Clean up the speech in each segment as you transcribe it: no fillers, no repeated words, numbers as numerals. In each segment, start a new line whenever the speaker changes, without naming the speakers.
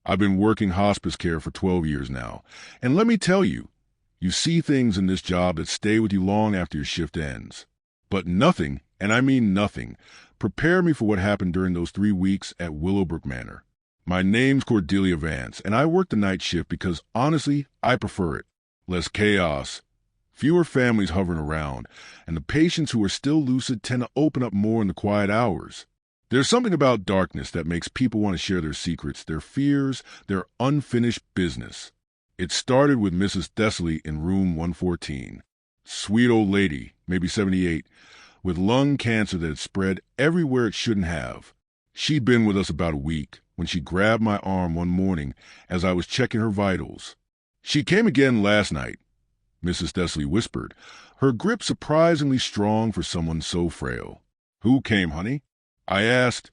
I've been working hospice care for 12 years now, and let me tell you, you see things in this job that stay with you long after your shift ends. But nothing, and I mean nothing, prepared me for what happened during those 3 weeks at Willowbrook Manor. My name's Cordelia Vance, and I work the night shift because, honestly, I prefer it. Less chaos, fewer families hovering around, and the patients who are still lucid tend to open up more in the quiet hours. There's something about darkness that makes people want to share their secrets, their fears, their unfinished business. It started with Mrs. Thessaly in room 114. Sweet old lady, maybe 78, with lung cancer that had spread everywhere it shouldn't have. She'd been with us about a week when she grabbed my arm one morning as I was checking her vitals. She came again last night, Mrs. Thessaly whispered, her grip surprisingly strong for someone so frail. Who came, honey? I asked,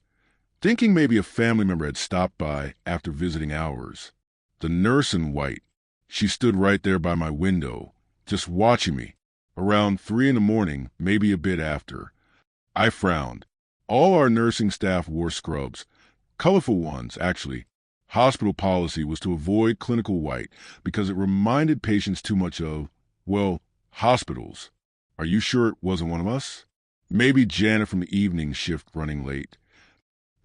thinking maybe a family member had stopped by after visiting hours. The nurse in white. She stood right there by my window, just watching me, around 3 in the morning, maybe a bit after. I frowned. All our nursing staff wore scrubs, colorful ones, actually. Hospital policy was to avoid clinical white because it reminded patients too much of, well, hospitals. Are you sure it wasn't one of us? Maybe Janet from the evening shift running late.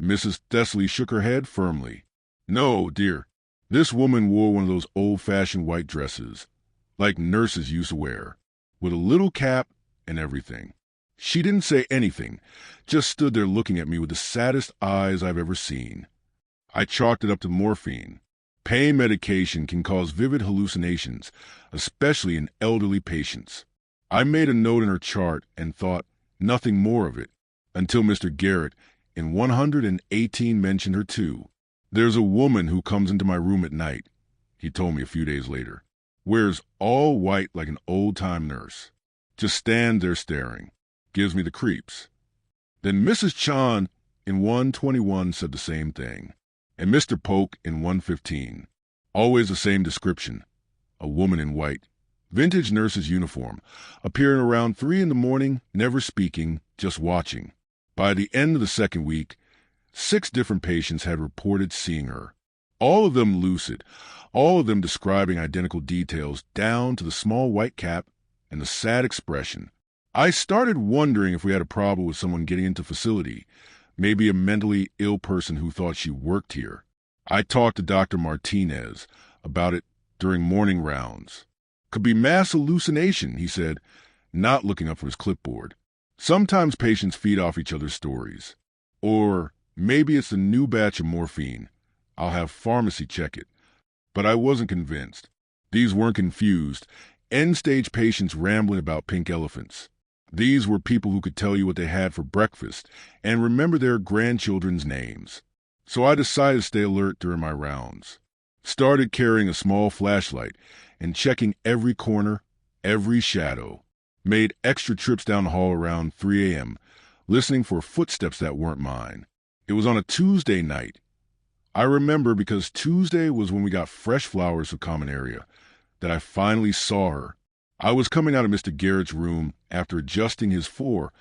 Mrs. Thessaly shook her head firmly. No, dear. This woman wore one of those old-fashioned white dresses, like nurses used to wear, with a little cap and everything. She didn't say anything, just stood there looking at me with the saddest eyes I've ever seen. I chalked it up to morphine. Pain medication can cause vivid hallucinations, especially in elderly patients. I made a note in her chart and thought nothing more of it, until Mr. Garrett in 118 mentioned her too. There's a woman who comes into my room at night, he told me a few days later. Wears all white like an old-time nurse. Just stands there staring. Gives me the creeps. Then Mrs. Chan in 121 said the same thing. And Mr. Polk in 115. Always the same description. A woman in white. Vintage nurse's uniform. Appearing around 3 in the morning, never speaking, just watching. By the end of the second week, 6 different patients had reported seeing her. All of them lucid. All of them describing identical details down to the small white cap and the sad expression. I started wondering if we had a problem with someone getting into facility. Maybe a mentally ill person who thought she worked here. I talked to Dr. Martinez about it during morning rounds. Could be mass hallucination, he said, not looking up from his clipboard. Sometimes patients feed off each other's stories. Or maybe it's a new batch of morphine. I'll have pharmacy check it. But I wasn't convinced. These weren't confused, end-stage patients rambling about pink elephants. These were people who could tell you what they had for breakfast and remember their grandchildren's names. So I decided to stay alert during my rounds. Started carrying a small flashlight and checking every corner, every shadow. Made extra trips down the hall around 3 a.m., listening for footsteps that weren't mine. It was on a Tuesday night. I remember because Tuesday was when we got fresh flowers for common area, that I finally saw her. I was coming out of Mr. Garrett's room after adjusting his floor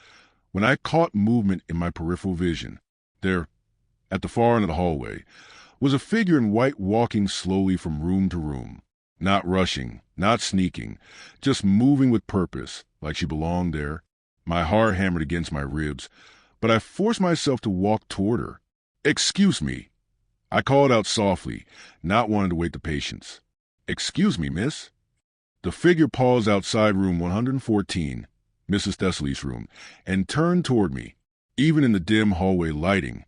when I caught movement in my peripheral vision. There, at the far end of the hallway, was a figure in white walking slowly from room to room. Not rushing, not sneaking, just moving with purpose, like she belonged there. My heart hammered against my ribs, but I forced myself to walk toward her. "Excuse me." I called out softly, not wanting to wake the patients. "Excuse me, miss." The figure paused outside room 114, Mrs. Thessaly's room, and turned toward me. Even in the dim hallway lighting,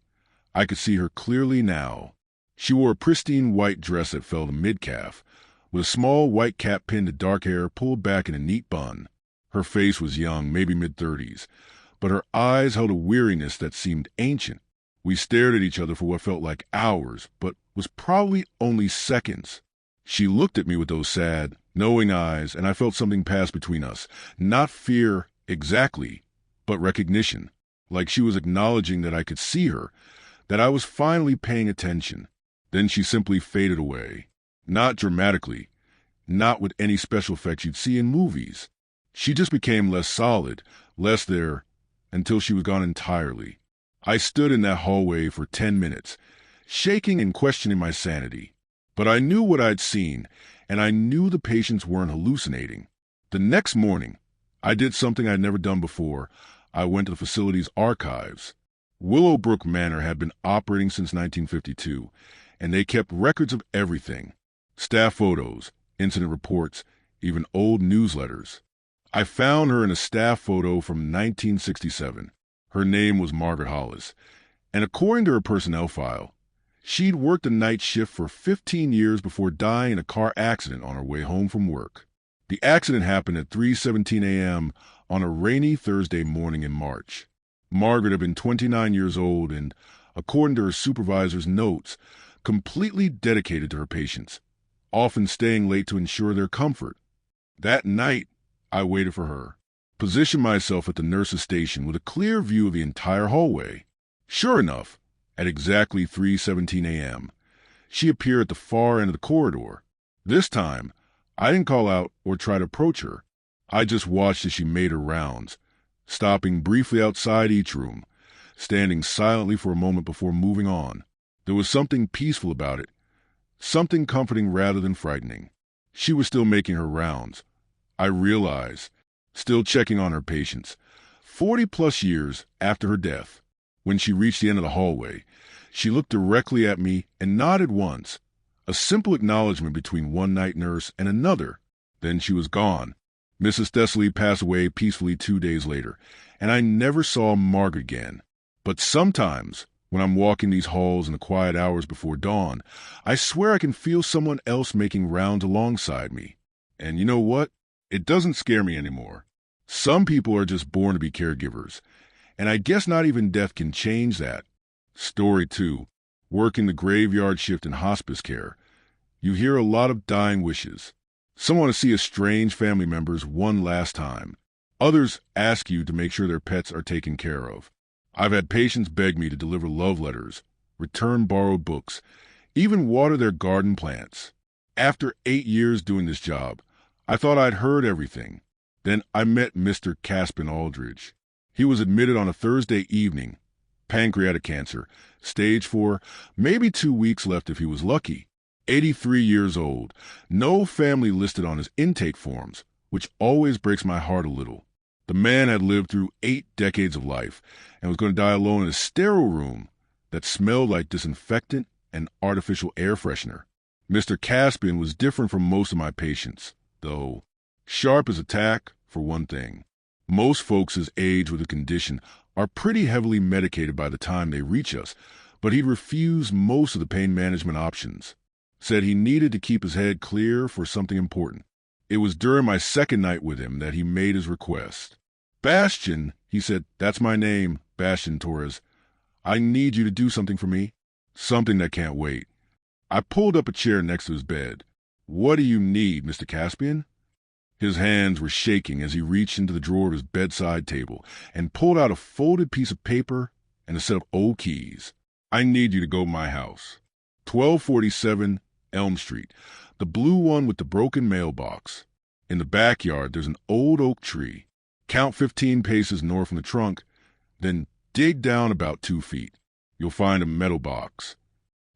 I could see her clearly now. She wore a pristine white dress that fell to mid-calf, with a small white cap pinned to dark hair pulled back in a neat bun. Her face was young, maybe mid-30s, but her eyes held a weariness that seemed ancient. We stared at each other for what felt like hours, but was probably only seconds. She looked at me with those sad, knowing eyes, and I felt something pass between us. Not fear exactly, but recognition. Like she was acknowledging that I could see her, that I was finally paying attention. Then she simply faded away. Not dramatically, not with any special effects you'd see in movies. She just became less solid, less there, until she was gone entirely. I stood in that hallway for 10 minutes. shaking and questioning my sanity. But I knew what I'd seen, and I knew the patients weren't hallucinating. The next morning, I did something I'd never done before. I went to the facility's archives. Willowbrook Manor had been operating since 1952, and they kept records of everything. Staff photos, incident reports, even old newsletters. I found her in a staff photo from 1967. Her name was Margaret Hollis, and according to her personnel file, she'd worked a night shift for 15 years before dying in a car accident on her way home from work. The accident happened at 3:17 a.m. on a rainy Thursday morning in March. Margaret had been 29 years old and, according to her supervisor's notes, completely dedicated to her patients, often staying late to ensure their comfort. That night, I waited for her, positioned myself at the nurse's station with a clear view of the entire hallway. Sure enough, at exactly 3:17 a.m., she appeared at the far end of the corridor. This time, I didn't call out or try to approach her. I just watched as she made her rounds, stopping briefly outside each room, standing silently for a moment before moving on. There was something peaceful about it, something comforting rather than frightening. She was still making her rounds, I realized, still checking on her patients, 40-plus years after her death. When she reached the end of the hallway, she looked directly at me and nodded once, a simple acknowledgement between one night nurse and another. Then she was gone. Mrs. Thessaly passed away peacefully 2 days later, and I never saw Margaret again. But sometimes, when I'm walking these halls in the quiet hours before dawn, I swear I can feel someone else making rounds alongside me. And you know what? It doesn't scare me anymore. Some people are just born to be caregivers, and I guess not even death can change that. Story 2. Working the graveyard shift in hospice care. You hear a lot of dying wishes. Some want to see estranged family members one last time. Others ask you to make sure their pets are taken care of. I've had patients beg me to deliver love letters, return borrowed books, even water their garden plants. After 8 years doing this job, I thought I'd heard everything. Then I met Mr. Caspin Aldridge. He was admitted on a Thursday evening. Pancreatic cancer, stage 4, maybe 2 weeks left if he was lucky. 83 years old, no family listed on his intake forms, which always breaks my heart a little. The man had lived through 8 decades of life and was going to die alone in a sterile room that smelled like disinfectant and artificial air freshener. Mr. Caspian was different from most of my patients, though. Sharp as a tack, for one thing. Most folks his age with a condition are pretty heavily medicated by the time they reach us, but he'd refused most of the pain management options. Said he needed to keep his head clear for something important. It was during my second night with him that he made his request. Bastian, he said, that's my name, Bastian Torres. I need you to do something for me. Something that can't wait. I pulled up a chair next to his bed. What do you need, Mr. Caspian? His hands were shaking as he reached into the drawer of his bedside table and pulled out a folded piece of paper and a set of old keys. I need you to go to my house. 1247 Elm Street, the blue one with the broken mailbox. In the backyard, there's an old oak tree. Count 15 paces north from the trunk, then dig down about 2 feet. You'll find a metal box.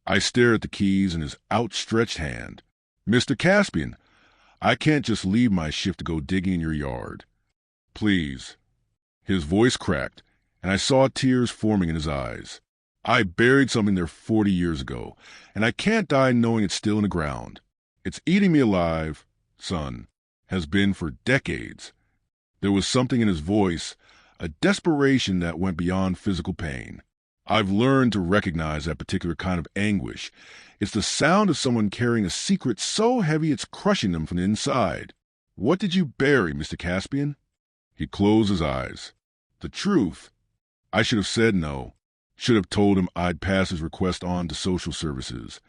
I stare at the keys in his outstretched hand. Mr. Caspian, I can't just leave my shift to go digging in your yard. Please. His voice cracked, and I saw tears forming in his eyes. I buried something there 40 years ago, and I can't die knowing it's still in the ground. It's eating me alive, son, has been for decades. There was something in his voice, a desperation that went beyond physical pain. I've learned to recognize that particular kind of anguish. It's the sound of someone carrying a secret so heavy it's crushing them from the inside. What did you bury, Mr. Caspian? He closed his eyes. The truth. I should have said no. Should have told him I'd pass his request on to social services.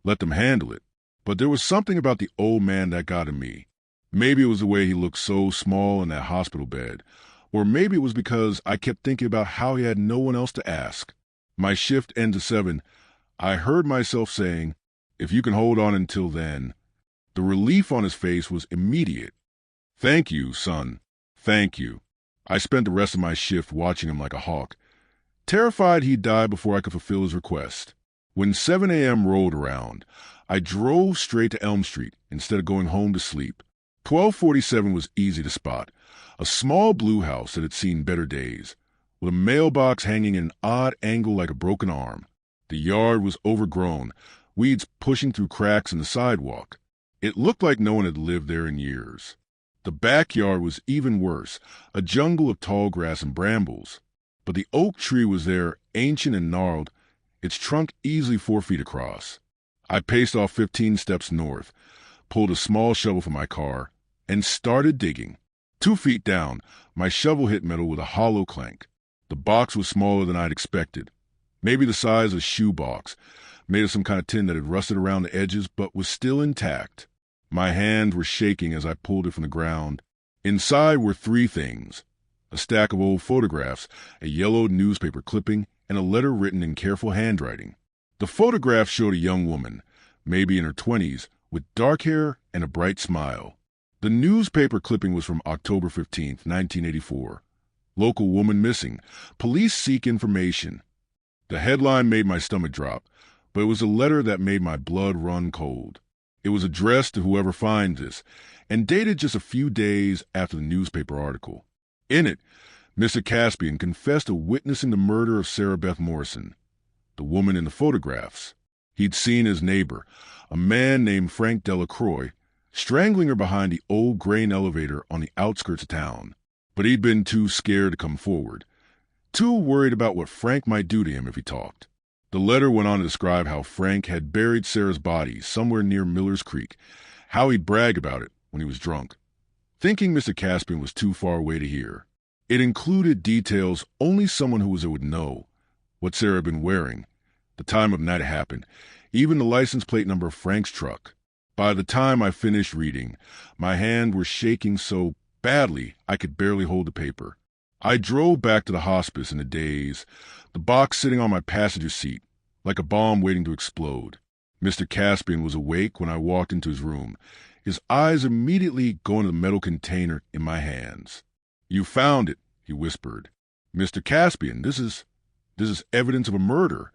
Let them handle it. But there was something about the old man that got to me. Maybe it was the way he looked so small in that hospital bed. Or maybe it was because I kept thinking about how he had no one else to ask. My shift ended at 7. I heard myself saying, if you can hold on until then. The relief on his face was immediate. Thank you, son. Thank you. I spent the rest of my shift watching him like a hawk, terrified he'd die before I could fulfill his request. When 7 a.m. rolled around, I drove straight to Elm Street instead of going home to sleep. 1247 was easy to spot. A small blue house that had seen better days, with a mailbox hanging in an odd angle like a broken arm. The yard was overgrown, weeds pushing through cracks in the sidewalk. It looked like no one had lived there in years. The backyard was even worse, a jungle of tall grass and brambles. But the oak tree was there, ancient and gnarled, its trunk easily 4 feet across. I paced off 15 steps north, pulled a small shovel from my car, and started digging. 2 feet down, my shovel hit metal with a hollow clank. The box was smaller than I'd expected. Maybe the size of a shoe box, made of some kind of tin that had rusted around the edges but was still intact. My hands were shaking as I pulled it from the ground. Inside were 3 things: a stack of old photographs, a yellowed newspaper clipping, and a letter written in careful handwriting. The photograph showed a young woman, maybe in her 20s, with dark hair and a bright smile. The newspaper clipping was from October 15, 1984. Local woman missing. Police seek information. The headline made my stomach drop, but it was a letter that made my blood run cold. It was addressed to whoever finds this, and dated just a few days after the newspaper article. In it, Mr. Caspian confessed to witnessing the murder of Sarah Beth Morrison, the woman in the photographs. He'd seen his neighbor, a man named Frank Delacroix, strangling her behind the old grain elevator on the outskirts of town. But he'd been too scared to come forward, too worried about what Frank might do to him if he talked. The letter went on to describe how Frank had buried Sarah's body somewhere near Miller's Creek, how he'd brag about it when he was drunk. Thinking Mr. Caspian was too far away to hear, it included details only someone who was there would know: what Sarah had been wearing, the time of night it happened, even the license plate number of Frank's truck. By the time I finished reading, my hands were shaking so badly I could barely hold the paper. I drove back to the hospice in a daze, the box sitting on my passenger seat, like a bomb waiting to explode. Mr. Caspian was awake when I walked into his room, his eyes immediately going to the metal container in my hands. "You found it," he whispered. "Mr. Caspian, this is evidence of a murder."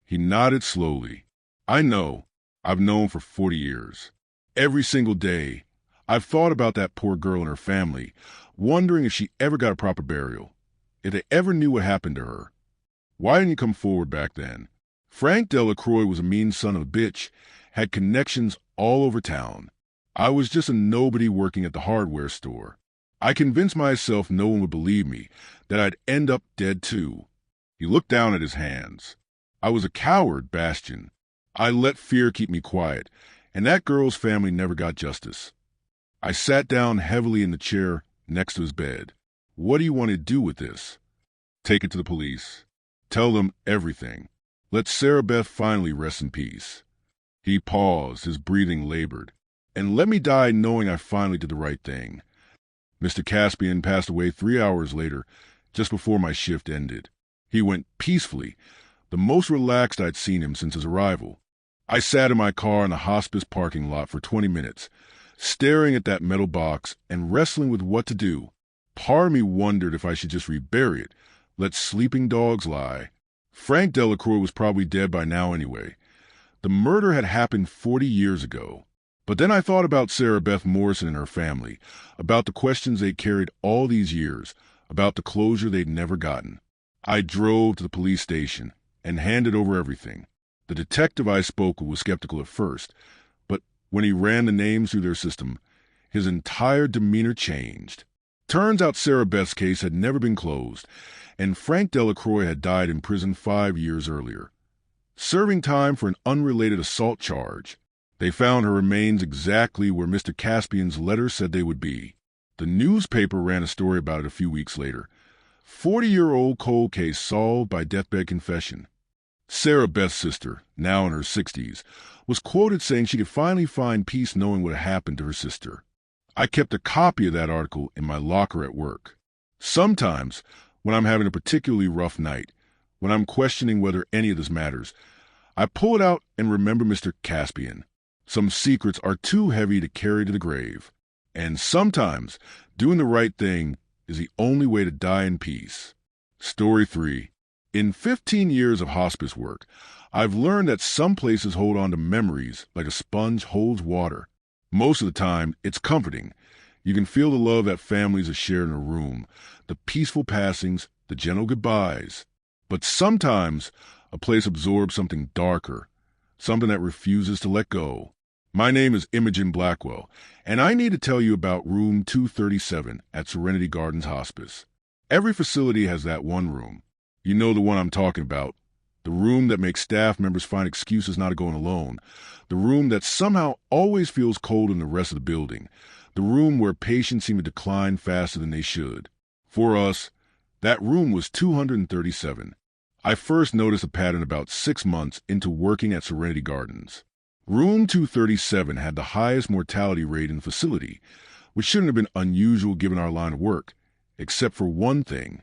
He nodded slowly. "I know. I've known for 40 years. Every single day, I've thought about that poor girl and her family, wondering if she ever got a proper burial, if they ever knew what happened to her. Why didn't you come forward back then? Frank Delacroix was a mean son of a bitch, had connections all over town. I was just a nobody working at the hardware store. I convinced myself no one would believe me, that I'd end up dead too." He looked down at his hands. "I was a coward, Bastian. I let fear keep me quiet, and that girl's family never got justice." I sat down heavily in the chair next to his bed. "What do you want to do with this?" "Take it to the police. Tell them everything. Let Sarah Beth finally rest in peace." He paused, his breathing labored. "And let me die knowing I finally did the right thing." Mr. Caspian passed away 3 hours later, just before my shift ended. He went peacefully, the most relaxed I'd seen him since his arrival. I sat in my car in the hospice parking lot for 20 minutes, staring at that metal box and wrestling with what to do. Part of me wondered if I should just rebury it, let sleeping dogs lie. Frank Delacroix was probably dead by now anyway. The murder had happened 40 years ago. But then I thought about Sarah Beth Morrison and her family, about the questions they'd carried all these years, about the closure they'd never gotten. I drove to the police station and handed over everything. The detective I spoke with was skeptical at first, but when he ran the names through their system, his entire demeanor changed. Turns out Sarah Beth's case had never been closed, and Frank Delacroix had died in prison 5 years earlier, serving time for an unrelated assault charge. They found her remains exactly where Mr. Caspian's letter said they would be. The newspaper ran a story about it a few weeks later. 40-year-old cold case solved by deathbed confession. Sarah Beth's sister, now in her 60s, was quoted saying she could finally find peace knowing what had happened to her sister. I kept a copy of that article in my locker at work. Sometimes, when I'm having a particularly rough night, when I'm questioning whether any of this matters, I pull it out and remember Mr. Caspian. Some secrets are too heavy to carry to the grave. And sometimes, doing the right thing is the only way to die in peace. Story 3. In 15 years of hospice work, I've learned that some places hold on to memories like a sponge holds water. Most of the time, it's comforting. You can feel the love that families have shared in a room, the peaceful passings, the gentle goodbyes. But sometimes, a place absorbs something darker, something that refuses to let go. My name is Imogen Blackwell, and I need to tell you about room 237 at Serenity Gardens Hospice. Every facility has that one room. You know the one I'm talking about. The room that makes staff members find excuses not to go in alone. The room that somehow always feels cold in the rest of the building. The room where patients seem to decline faster than they should. For us, that room was 237. I first noticed a pattern about 6 months into working at Serenity Gardens. Room 237 had the highest mortality rate in the facility, which shouldn't have been unusual given our line of work, except for one thing.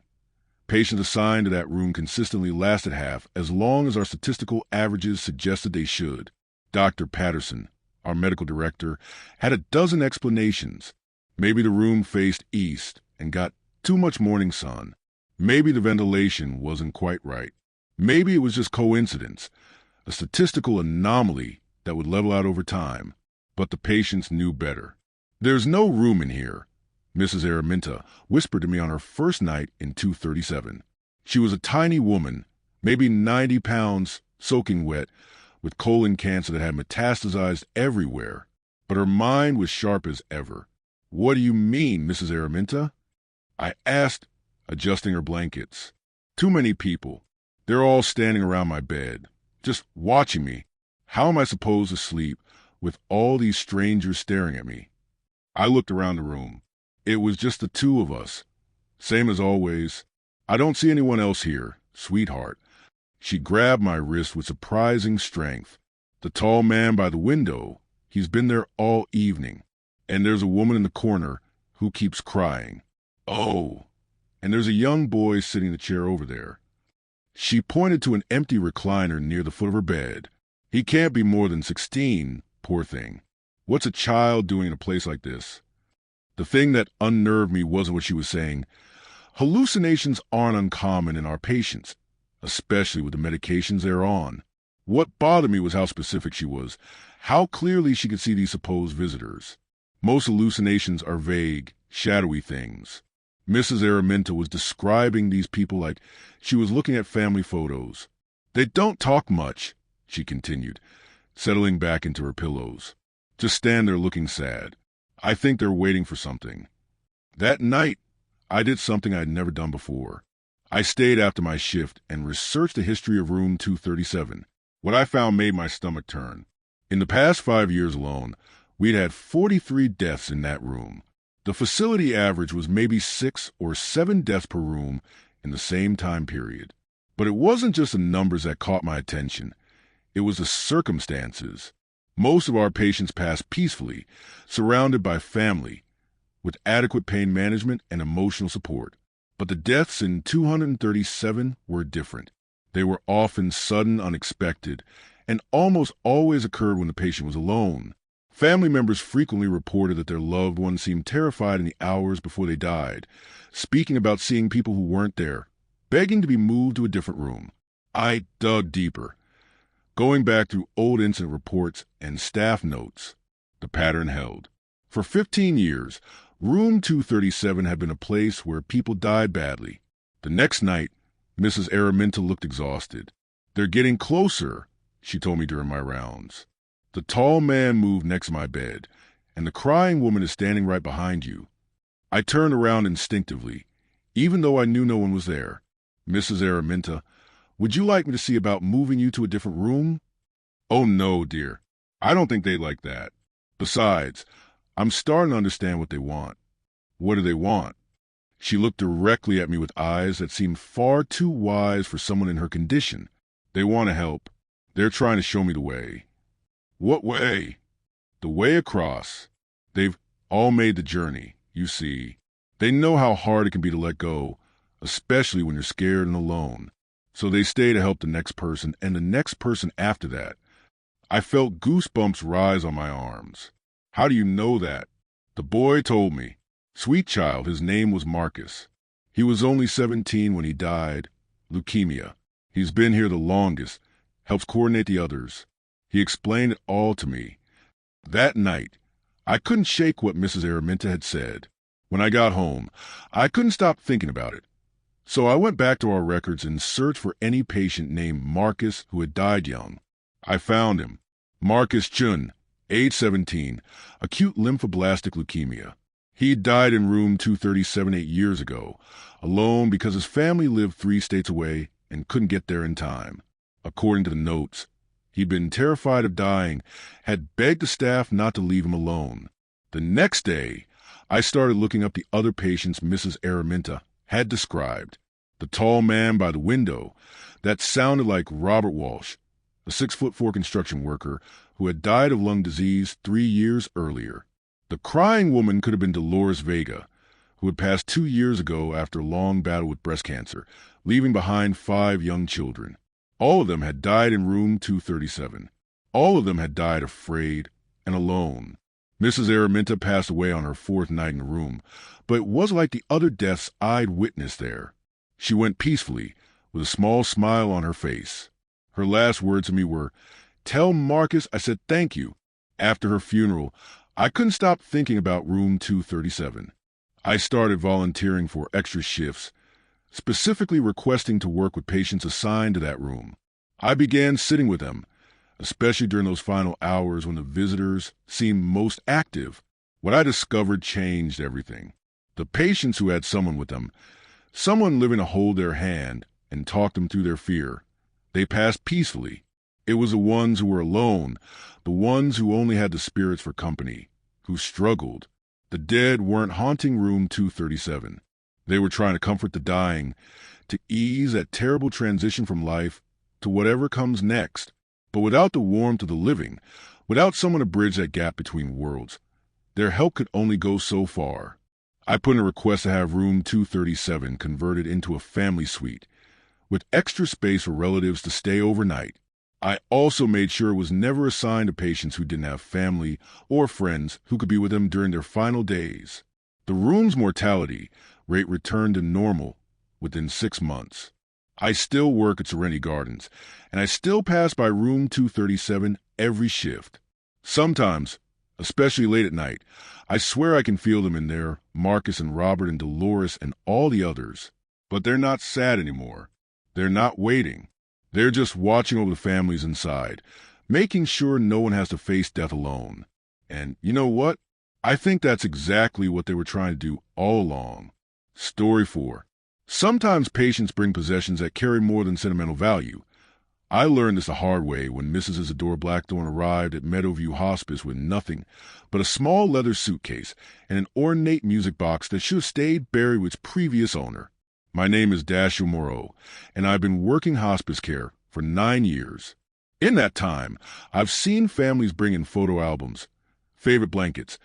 Patients assigned to that room consistently lasted half as long as our statistical averages suggested they should. Dr. Patterson, our medical director, had a dozen explanations. Maybe the room faced east and got too much morning sun. Maybe the ventilation wasn't quite right. Maybe it was just coincidence, a statistical anomaly that would level out over time. But the patients knew better. "There's no room in here," Mrs. Araminta whispered to me on her first night in 237. She was a tiny woman, maybe 90 pounds, soaking wet, with colon cancer that had metastasized everywhere. But her mind was sharp as ever. "What do you mean, Mrs. Araminta?" I asked, adjusting her blankets. "Too many people. They're all standing around my bed, just watching me. How am I supposed to sleep with all these strangers staring at me?" I looked around the room. It was just the two of us. Same as always. "I don't see anyone else here, sweetheart." She grabbed my wrist with surprising strength. "The tall man by the window, he's been there all evening. And there's a woman in the corner who keeps crying. Oh, and there's a young boy sitting in the chair over there." She pointed to an empty recliner near the foot of her bed. "He can't be more than 16, poor thing. What's a child doing in a place like this?" The thing that unnerved me wasn't what she was saying. Hallucinations aren't uncommon in our patients, especially with the medications they're on. What bothered me was how specific she was, how clearly she could see these supposed visitors. Most hallucinations are vague, shadowy things. Mrs. Araminta was describing these people like she was looking at family photos. "They don't talk much," she continued, settling back into her pillows. "Just stand there looking sad. I think they're waiting for something." That night, I did something I'd never done before. I stayed after my shift and researched the history of room 237. What I found made my stomach turn. In the past 5 years alone, we'd had 43 deaths in that room. The facility average was maybe 6 or 7 deaths per room in the same time period. But it wasn't just the numbers that caught my attention. It was the circumstances. Most of our patients passed peacefully, surrounded by family, with adequate pain management and emotional support. But the deaths in 237 were different. They were often sudden, unexpected, and almost always occurred when the patient was alone. Family members frequently reported that their loved ones seemed terrified in the hours before they died, speaking about seeing people who weren't there, begging to be moved to a different room. I dug deeper. Going back through old incident reports and staff notes, the pattern held. For 15 years, room 237 had been a place where people died badly. The next night, Mrs. Araminta looked exhausted. "They're getting closer," she told me during my rounds. "The tall man moved next to my bed, and the crying woman is standing right behind you." I turned around instinctively, even though I knew no one was there. "Mrs. Araminta, would you like me to see about moving you to a different room?" "Oh, no, dear. I don't think they'd like that. Besides, I'm starting to understand what they want." "What do they want?" She looked directly at me with eyes that seemed far too wise for someone in her condition. "They want to help. They're trying to show me the way." "What way?" "The way across. They've all made the journey, you see. They know how hard it can be to let go, especially when you're scared and alone. So they stay to help the next person and the next person after that." I felt goosebumps rise on my arms. "How do you know that?" "The boy told me. Sweet child, his name was Marcus. He was only 17 when he died. Leukemia. He's been here the longest, helps coordinate the others. He explained it all to me. That night, I couldn't shake what Mrs. Araminta had said. When I got home, I couldn't stop thinking about it. So I went back to our records and searched for any patient named Marcus who had died young. I found him. Marcus Chun, age 17, acute lymphoblastic leukemia. He died in room 237 8 years ago, alone because his family lived 3 states away and couldn't get there in time. According to the notes, he'd been terrified of dying, had begged the staff not to leave him alone. The next day, I started looking up the other patients Mrs. Araminta had described. The tall man by the window, that sounded like Robert Walsh, a 6'4" construction worker who had died of lung disease 3 years earlier. The crying woman could have been Dolores Vega, who had passed 2 years ago after a long battle with breast cancer, leaving behind 5 young children. All of them had died in room 237. All of them had died afraid and alone. Mrs. Araminta passed away on her 4th night in the room, but it was like the other deaths I'd witnessed there. She went peacefully, with a small smile on her face. Her last words to me were, "Tell Marcus I said thank you." After her funeral, I couldn't stop thinking about room 237. I started volunteering for extra shifts, specifically requesting to work with patients assigned to that room. I began sitting with them, especially during those final hours when the visitors seemed most active. What I discovered changed everything. The patients who had someone with them, someone living to hold their hand and talk them through their fear, they passed peacefully. It was the ones who were alone, the ones who only had the spirits for company, who struggled. The dead weren't haunting room 237. They were trying to comfort the dying, to ease that terrible transition from life to whatever comes next. But without the warmth of the living, without someone to bridge that gap between worlds, their help could only go so far. I put in a request to have room 237 converted into a family suite, with extra space for relatives to stay overnight. I also made sure it was never assigned to patients who didn't have family or friends who could be with them during their final days. The room's mortality rate returned to normal within 6 months. I still work at Serenity Gardens, and I still pass by room 237 every shift. Sometimes, especially late at night, I swear I can feel them in there, Marcus and Robert and Dolores and all the others. But they're not sad anymore. They're not waiting. They're just watching over the families inside, making sure no one has to face death alone. And you know what? I think that's exactly what they were trying to do all along. Story 4. Sometimes patients bring possessions that carry more than sentimental value. I learned this the hard way when Mrs. Isadora Blackthorne arrived at Meadowview Hospice with nothing but a small leather suitcase and an ornate music box that should have stayed buried with its previous owner. My name is Dashiell Moreau, and I've been working hospice care for 9 years. In that time, I've seen families bring in photo albums, favorite blankets,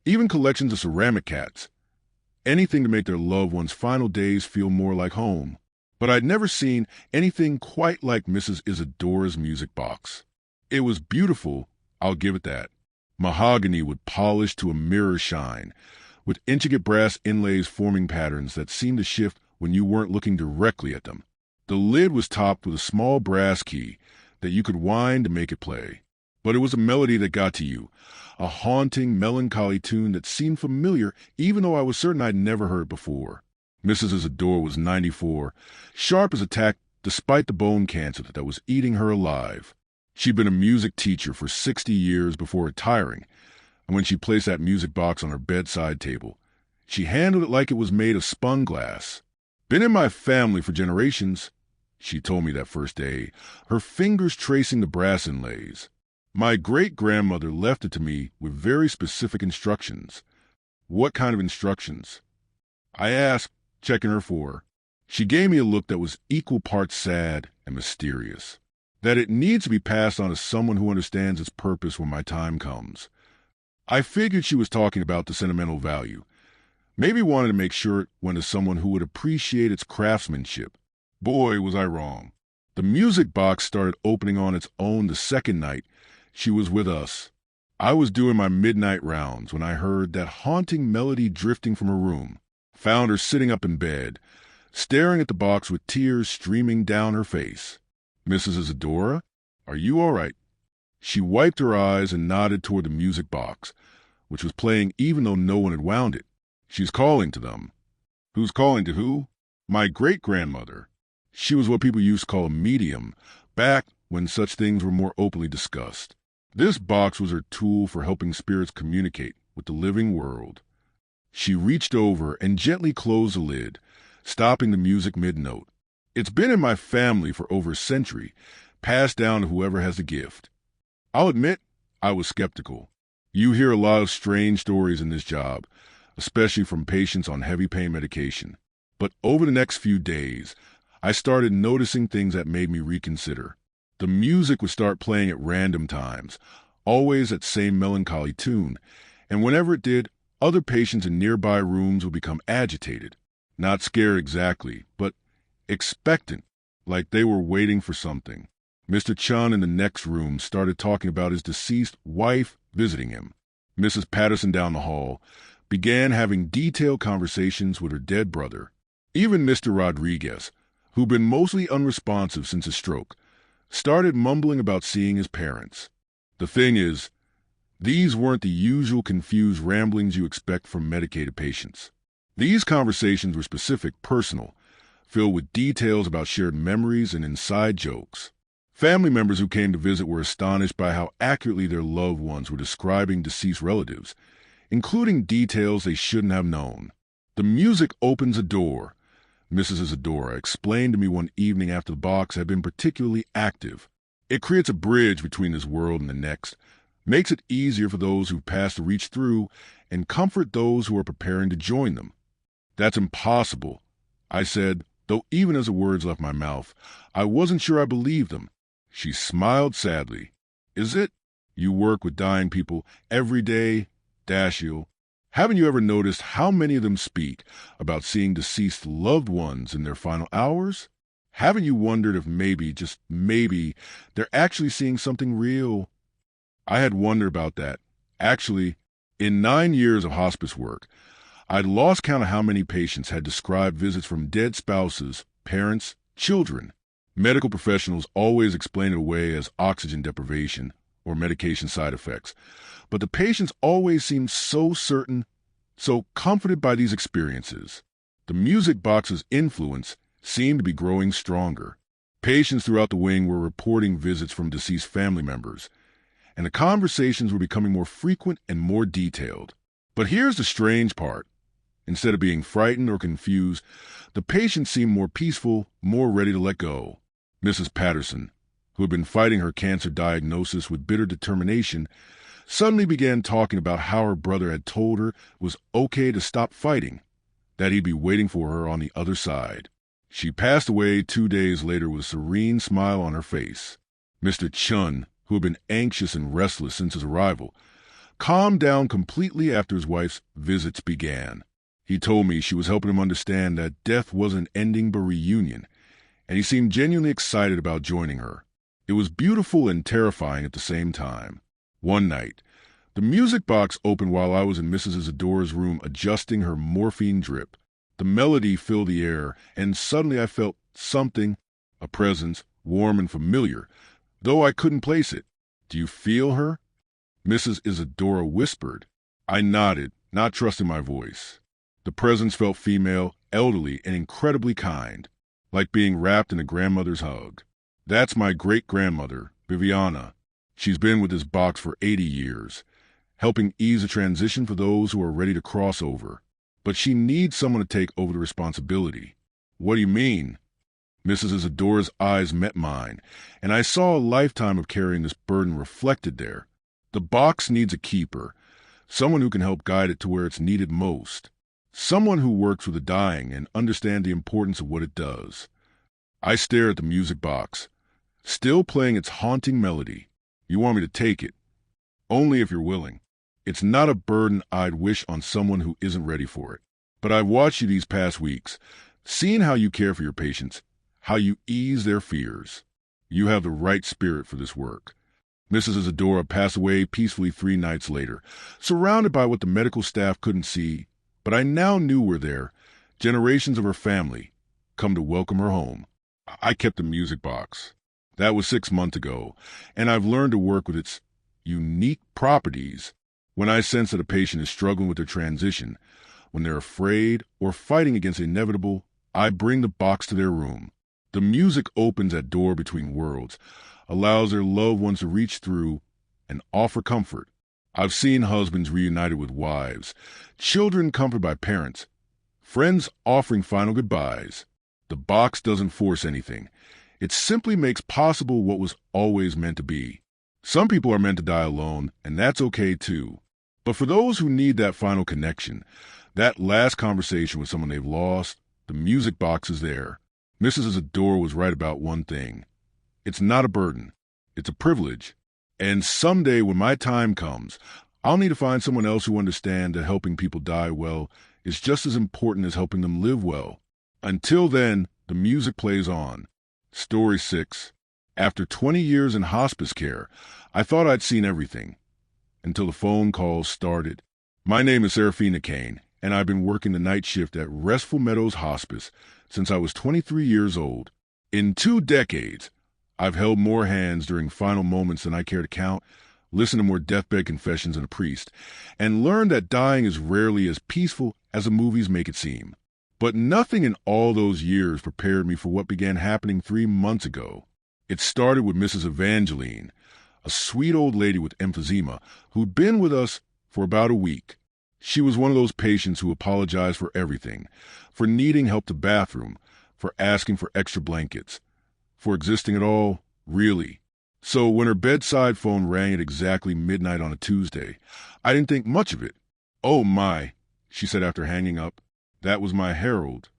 even collections of ceramic cats, anything to make their loved ones' final days feel more like home. But I'd never seen anything quite like Mrs. Isadora's music box. It was beautiful, I'll give it that. Mahogany would polish to a mirror shine, with intricate brass inlays forming patterns that seemed to shift when you weren't looking directly at them. The lid was topped with a small brass key that you could wind to make it play. But it was a melody that got to you, a haunting, melancholy tune that seemed familiar even though I was certain I'd never heard it before. Mrs. Isadora was 94, sharp as a tack despite the bone cancer that was eating her alive. She'd been a music teacher for 60 years before retiring, and when she placed that music box on her bedside table, she handled it like it was made of spun glass. "Been in my family for generations," she told me that first day, her fingers tracing the brass inlays. "My great-grandmother left it to me with very specific instructions." "What kind of instructions?" I asked, checking her for her. She gave me a look that was equal parts sad and mysterious. That it needs to be passed on to someone who understands its purpose when my time comes. I figured she was talking about the sentimental value. Maybe wanted to make sure it went to someone who would appreciate its craftsmanship. Boy, was I wrong. The music box started opening on its own the second night she was with us. I was doing my midnight rounds when I heard that haunting melody drifting from her room. Found her sitting up in bed, staring at the box with tears streaming down her face. Mrs. Isadora, are you all right? She wiped her eyes and nodded toward the music box, which was playing even though no one had wound it. She's calling to them. Who's calling to who? My great-grandmother. She was what people used to call a medium, back when such things were more openly discussed. This box was her tool for helping spirits communicate with the living world. She reached over and gently closed the lid, stopping the music mid-note. It's been in my family for over a century, passed down to whoever has the gift. I'll admit, I was skeptical. You hear a lot of strange stories in this job, especially from patients on heavy pain medication. But over the next few days, I started noticing things that made me reconsider. The music would start playing at random times, always that same melancholy tune, and whenever it did, other patients in nearby rooms would become agitated. Not scared exactly, but expectant, like they were waiting for something. Mr. Chun in the next room started talking about his deceased wife visiting him. Mrs. Patterson down the hall began having detailed conversations with her dead brother. Even Mr. Rodriguez, who'd been mostly unresponsive since his stroke, started mumbling about seeing his parents. The thing is, these weren't the usual confused ramblings you expect from medicated patients. These conversations were specific, personal, filled with details about shared memories and inside jokes. Family members who came to visit were astonished by how accurately their loved ones were describing deceased relatives, including details they shouldn't have known. The music opens a door, Mrs. Isadora explained to me one evening after the box had been particularly active. It creates a bridge between this world and the next, makes it easier for those who've passed to reach through, and comfort those who are preparing to join them. That's impossible, I said, though even as the words left my mouth, I wasn't sure I believed them. She smiled sadly. Is it? You work with dying people every day, Dashiell. Haven't you ever noticed how many of them speak about seeing deceased loved ones in their final hours? Haven't you wondered if maybe, just maybe, they're actually seeing something real? I had wondered about that. Actually, in 9 years of hospice work, I'd lost count of how many patients had described visits from dead spouses, parents, children. Medical professionals always explain it away as oxygen deprivation or medication side effects, but the patients always seemed so certain, so comforted by these experiences. The music box's influence seemed to be growing stronger. Patients throughout the wing were reporting visits from deceased family members, and the conversations were becoming more frequent and more detailed. But here's the strange part. Instead of being frightened or confused, the patients seemed more peaceful, more ready to let go. Mrs. Patterson, who had been fighting her cancer diagnosis with bitter determination, suddenly began talking about how her brother had told her it was okay to stop fighting, that he'd be waiting for her on the other side. She passed away 2 days later with a serene smile on her face. Mr. Chun, who had been anxious and restless since his arrival, calmed down completely after his wife's visits began. He told me she was helping him understand that death wasn't ending but reunion, and he seemed genuinely excited about joining her. It was beautiful and terrifying at the same time. One night, the music box opened while I was in Mrs. Isadora's room adjusting her morphine drip. The melody filled the air, and suddenly I felt something, a presence, warm and familiar, though I couldn't place it. Do you feel her? Mrs. Isadora whispered. I nodded, not trusting my voice. The presence felt female, elderly, and incredibly kind, like being wrapped in a grandmother's hug. That's my great-grandmother, Viviana. She's been with this box for 80 years, helping ease the transition for those who are ready to cross over. But she needs someone to take over the responsibility. What do you mean? Mrs. Isadora's eyes met mine, and I saw a lifetime of carrying this burden reflected there. The box needs a keeper, someone who can help guide it to where it's needed most. Someone who works with the dying and understands the importance of what it does. I stare at the music box, still playing its haunting melody. You want me to take it? Only if you're willing. It's not a burden I'd wish on someone who isn't ready for it. But I've watched you these past weeks, seen how you care for your patients, how you ease their fears. You have the right spirit for this work. Mrs. Isadora passed away peacefully 3 nights later, surrounded by what the medical staff couldn't see, but I now knew were there, generations of her family, come to welcome her home. I kept the music box. That was 6 months ago, and I've learned to work with its unique properties. When I sense that a patient is struggling with their transition, when they're afraid or fighting against the inevitable, I bring the box to their room. The music opens that door between worlds, allows their loved ones to reach through and offer comfort. I've seen husbands reunited with wives, children comforted by parents, friends offering final goodbyes. The box doesn't force anything. It simply makes possible what was always meant to be. Some people are meant to die alone, and that's okay too. But for those who need that final connection, that last conversation with someone they've lost, the music box is there. Mrs. Adore was right about one thing. It's not a burden. It's a privilege. And someday when my time comes, I'll need to find someone else who understands that helping people die well is just as important as helping them live well. Until then, the music plays on. Story 6. After 20 years in hospice care, I thought I'd seen everything. Until the phone calls started. My name is Serafina Kane, and I've been working the night shift at Restful Meadows Hospice since I was 23 years old. In 2 decades, I've held more hands during final moments than I care to count, listened to more deathbed confessions than a priest, and learned that dying is rarely as peaceful as the movies make it seem. But nothing in all those years prepared me for what began happening 3 months ago. It started with Mrs. Evangeline, a sweet old lady with emphysema who'd been with us for about a week. She was one of those patients who apologized for everything, for needing help to bathroom, for asking for extra blankets, for existing at all, really. So when her bedside phone rang at exactly midnight on a Tuesday, I didn't think much of it. "Oh my," she said after hanging up. That was my Harold.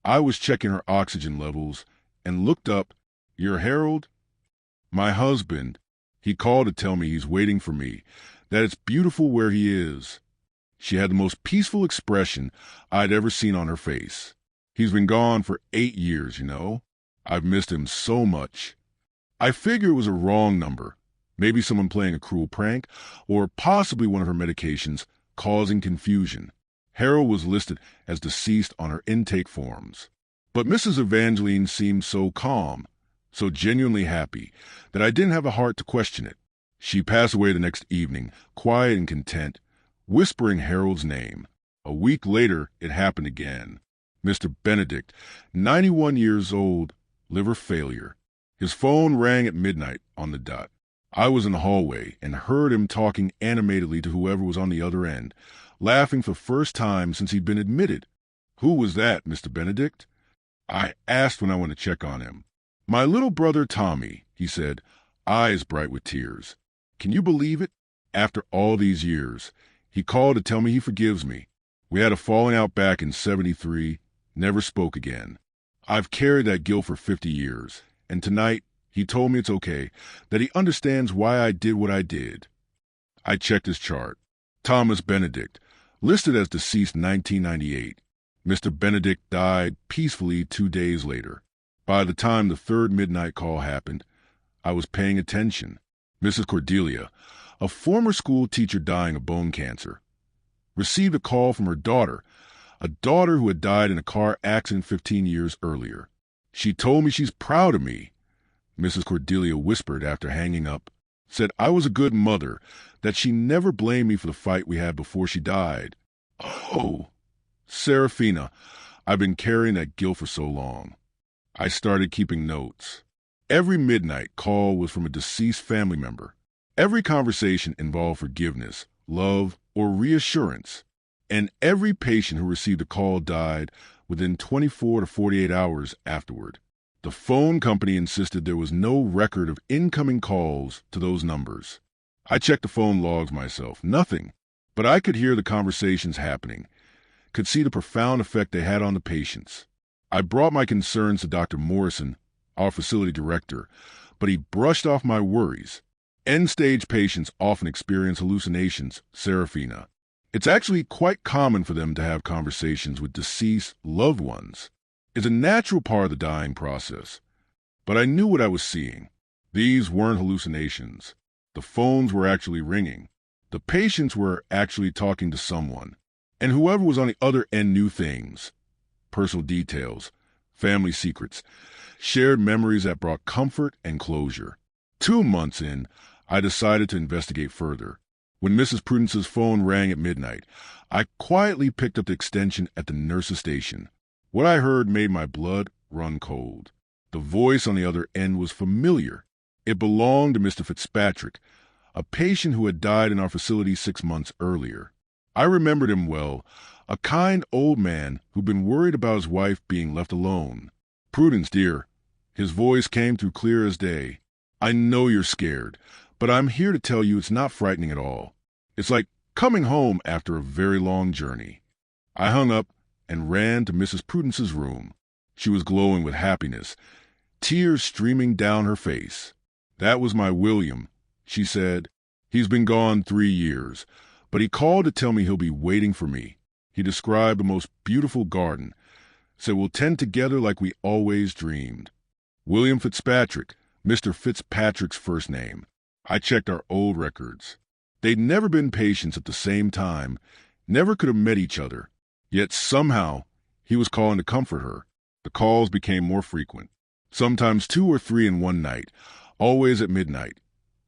I was checking her oxygen levels and looked up. "Your Harold?" "My husband. He called to tell me he's waiting for me, that it's beautiful where he is." She had the most peaceful expression I'd ever seen on her face. "He's been gone for 8 years, you know. I've missed him so much." I figure it was a wrong number, maybe someone playing a cruel prank, or possibly one of her medications causing confusion. Harold was listed as deceased on her intake forms. But Mrs. Evangeline seemed so calm, so genuinely happy, that I didn't have a heart to question it. She passed away the next evening, quiet and content, whispering Harold's name. A week later, it happened again. Mr. Benedict, 91 years old, liver failure. His phone rang at midnight on the dot. I was in the hallway and heard him talking animatedly to whoever was on the other end, laughing for the first time since he'd been admitted. "Who was that, Mr. Benedict?" I asked when I went to check on him. "My little brother Tommy," he said, eyes bright with tears. Can you believe it? After all these years, he called to tell me he forgives me. We had a falling out back in '73, never spoke again. I've carried that guilt for 50 years, and tonight he told me it's okay, that he understands why I did what I did. I checked his chart. Thomas Benedict, listed as deceased 1998. Mr. Benedict died peacefully 2 days later. By the time the third midnight call happened, I was paying attention. Mrs. Cordelia, a former school teacher dying of bone cancer, received a call from her daughter, a daughter who had died in a car accident 15 years earlier. She told me she's proud of me, Mrs. Cordelia whispered after hanging up. Said I was a good mother, that she never blamed me for the fight we had before she died. Oh, Serafina, I've been carrying that guilt for so long. I started keeping notes. Every midnight call was from a deceased family member. Every conversation involved forgiveness, love, or reassurance. And every patient who received a call died within 24 to 48 hours afterward. The phone company insisted there was no record of incoming calls to those numbers. I checked the phone logs myself. Nothing. But I could hear the conversations happening, could see the profound effect they had on the patients. I brought my concerns to Dr. Mortician, our facility director, but he brushed off my worries. End-stage patients often experience hallucinations, Serafina. It's actually quite common for them to have conversations with deceased loved ones. It's a natural part of the dying process. But I knew what I was seeing. These weren't hallucinations. The phones were actually ringing. The patients were actually talking to someone. And whoever was on the other end knew things. Personal details, family secrets, shared memories that brought comfort and closure. 2 months in, I decided to investigate further. When Mrs. Prudence's phone rang at midnight, I quietly picked up the extension at the nurse's station. What I heard made my blood run cold. The voice on the other end was familiar. It belonged to Mr. Fitzpatrick, a patient who had died in our facility 6 months earlier. I remembered him well, a kind old man who'd been worried about his wife being left alone. "Prudence, dear." His voice came through clear as day. "I know you're scared, but I'm here to tell you it's not frightening at all. It's like coming home after a very long journey." I hung up and ran to Mrs. Prudence's room. She was glowing with happiness, tears streaming down her face. "That was my William," she said. "He's been gone 3 years, but he called to tell me he'll be waiting for me. He described the most beautiful garden, said we'll tend together like we always dreamed." William Fitzpatrick, Mr. Fitzpatrick's first name. I checked our old records. They'd never been patients at the same time, never could have met each other. Yet somehow, he was calling to comfort her. The calls became more frequent, sometimes 2 or 3 in one night, always at midnight,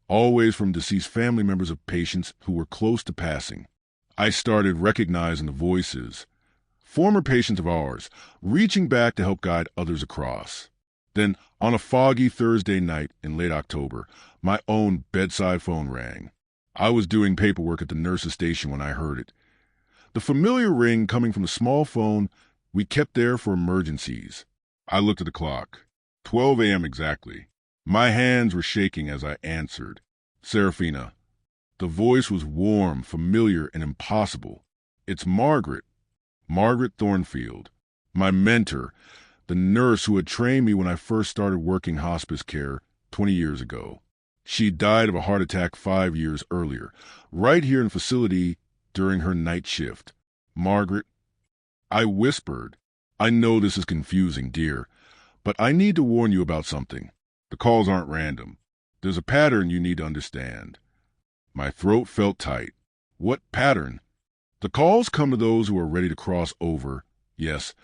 always from deceased family members of patients who were close to passing. I started recognizing the voices, former patients of ours, reaching back to help guide others across. Then, on a foggy Thursday night in late October, my own bedside phone rang. I was doing paperwork at the nurse's station when I heard it. The familiar ring coming from the small phone we kept there for emergencies. I looked at the clock. 12 a.m. exactly. My hands were shaking as I answered. "Serafina." The voice was warm, familiar, and impossible. "It's Margaret. Margaret Thornfield. My mentor, the nurse who had trained me when I first started working hospice care 20 years ago. She died of a heart attack 5 years earlier, right here in the facility during her night shift. Margaret." I whispered, "I know this is confusing, dear, but I need to warn you about something. The calls aren't random. There's a pattern you need to understand." My throat felt tight. "What pattern?" "The calls come to those who are ready to cross over, yes,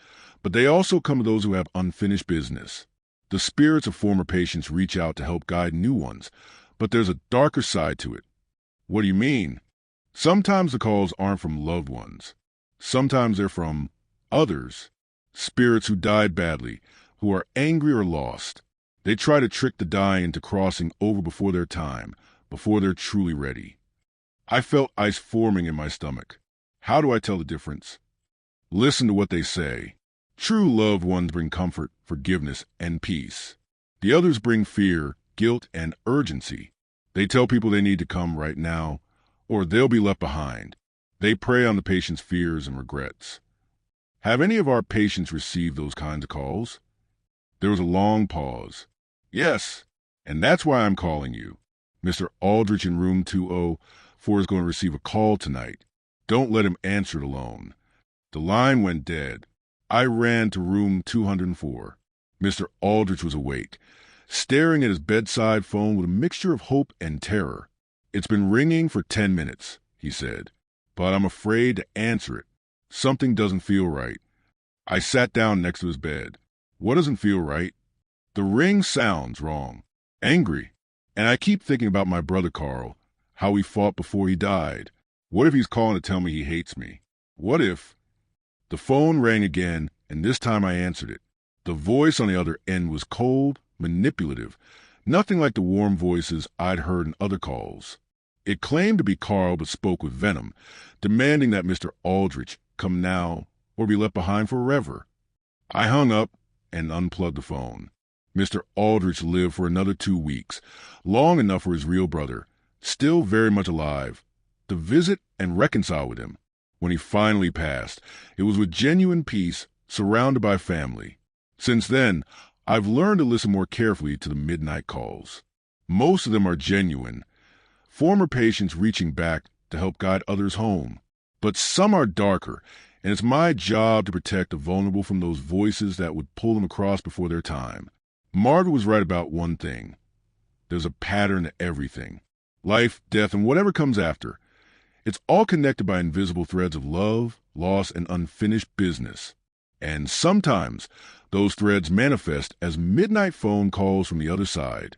but they also come to those who have unfinished business. The spirits of former patients reach out to help guide new ones, but there's a darker side to it." "What do you mean?" "Sometimes the calls aren't from loved ones. Sometimes they're from others, spirits who died badly, who are angry or lost. They try to trick the dying into crossing over before their time, before they're truly ready." I felt ice forming in my stomach. How do I tell the difference? Listen to what they say. True loved ones bring comfort, forgiveness, and peace. The others bring fear, guilt, and urgency. They tell people they need to come right now, or they'll be left behind. They prey on the patient's fears and regrets. Have any of our patients received those kinds of calls? There was a long pause. "Yes, and that's why I'm calling you. Mr. Aldrich in room 204 is going to receive a call tonight. Don't let him answer it alone." The line went dead. I ran to room 204. Mr. Aldrich was awake, staring at his bedside phone with a mixture of hope and terror. "It's been ringing for 10 minutes, he said, "but I'm afraid to answer it. Something doesn't feel right." I sat down next to his bed. "What doesn't feel right?" "The ring sounds wrong. Angry. And I keep thinking about my brother Carl, how we fought before he died. What if he's calling to tell me he hates me? What if—" The phone rang again, and this time I answered it. The voice on the other end was cold, manipulative, nothing like the warm voices I'd heard in other calls. It claimed to be Carl, but spoke with venom, demanding that Mr. Aldrich come now or be left behind forever. I hung up and unplugged the phone. Mr. Aldrich lived for another 2 weeks, long enough for his real brother, still very much alive, to visit and reconcile with him. When he finally passed, it was with genuine peace, surrounded by family. Since then, I've learned to listen more carefully to the midnight calls. Most of them are genuine, former patients reaching back to help guide others home. But some are darker, and it's my job to protect the vulnerable from those voices that would pull them across before their time. Margaret was right about one thing. There's a pattern to everything. Life, death, and whatever comes after. It's all connected by invisible threads of love, loss, and unfinished business. And sometimes Those threads manifest as midnight phone calls from the other side.